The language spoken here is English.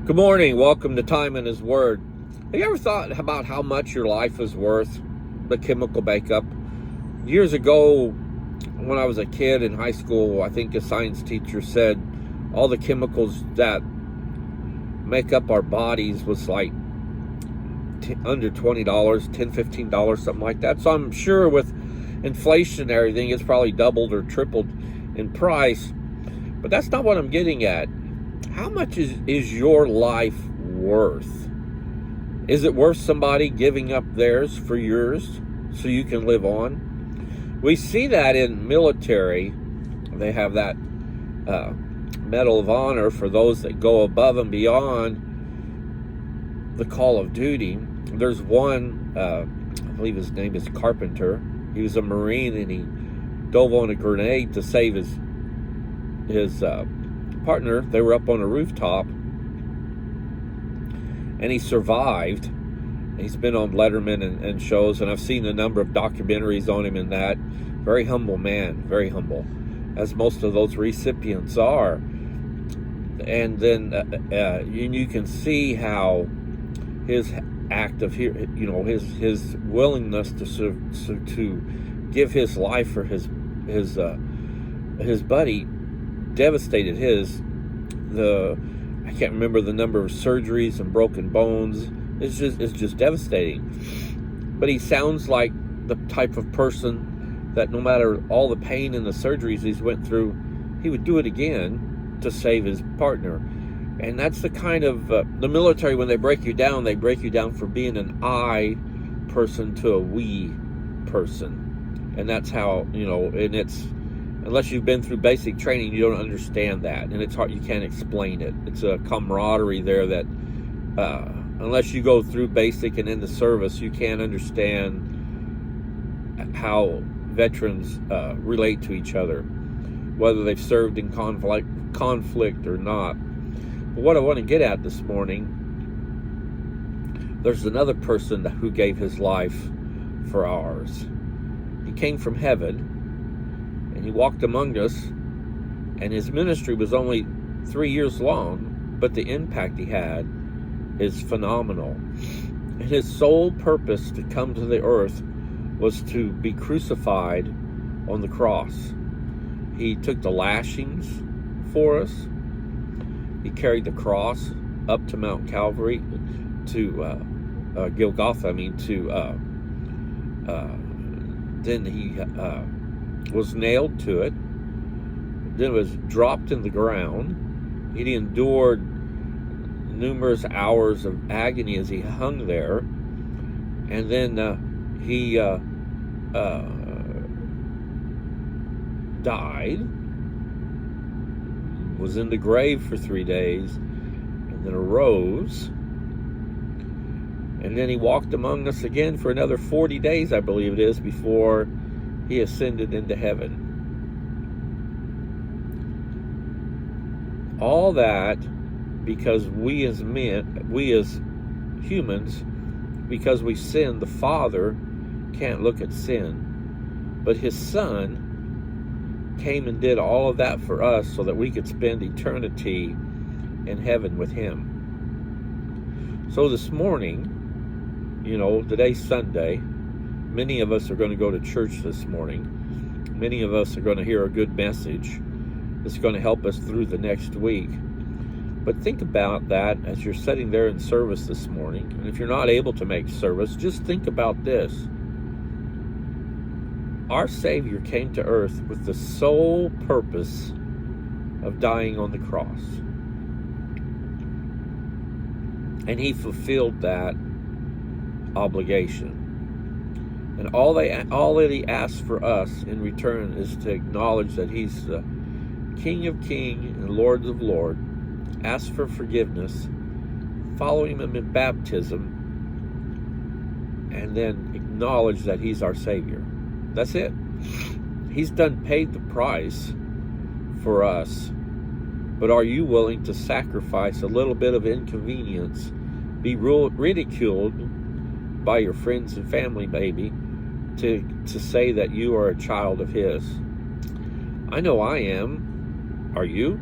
Good morning. Welcome to Time and His Word. Have you ever thought about how much your life is worth, the chemical makeup? Years ago, when I was a kid in high school, I think a science teacher said all the chemicals that make up our bodies was like under $20, $10, $15, something like that. So I'm sure with inflation and everything, it's probably doubled or tripled in price. But that's not what I'm getting at. How much is your life worth? Is it worth somebody giving up theirs for yours so you can live on? We see that in military. They have that Medal of Honor for those that go above and beyond the call of duty. There's one, I believe his name is Carpenter. He was a Marine and he dove on a grenade to save his partner. They were up on a rooftop and he survived. He's been on Letterman and shows, and I've seen a number of documentaries on him in that. Very humble man, very humble, as most of those recipients are. And then you can see how his act of his willingness to give his life for his buddy devastated I can't remember the number of surgeries and broken bones. It's just devastating. But he sounds like the type of person that no matter all the pain and the surgeries he's went through, he would do it again to save his partner. And that's the kind of the military, when they break you down for being an I person to a we person. And that's how, and it's, unless you've been through basic training, you don't understand that. And it's hard, you can't explain it. It's a camaraderie there that, unless you go through basic and in the service, you can't understand how veterans relate to each other, whether they've served in conflict or not. But what I want to get at this morning, there's another person who gave his life for ours. He came from heaven, and he walked among us, and his ministry was only 3 years long, but the impact he had is phenomenal. And his sole purpose to come to the earth was to be crucified on the cross. He took the lashings for us. He carried the cross up to Mount Calvary, to Golgotha. Then he was nailed to it. Then was dropped in the ground. He endured numerous hours of agony as he hung there, and then he died, was in the grave for 3 days, and then arose, and then he walked among us again for another 40 days, I believe it is, before he ascended into heaven. All that because we as men, we as humans, because we sin, the Father can't look at sin. But his Son came and did all of that for us so that we could spend eternity in heaven with him. So this morning, today's Sunday, many of us are going to go to church this morning. Many of us are going to hear a good message that's going to help us through the next week. But think about that as you're sitting there in service this morning. And if you're not able to make service, just think about this. Our Savior came to earth with the sole purpose of dying on the cross. And he fulfilled that obligation. And all that he asks for us in return is to acknowledge that he's the King of Kings and Lord of Lords. Ask for forgiveness, follow him in baptism, and then acknowledge that he's our Savior. That's it. He's paid the price for us. But are you willing to sacrifice a little bit of inconvenience, be ridiculed by your friends and family maybe, to say that you are a child of his? I know I am. Are you?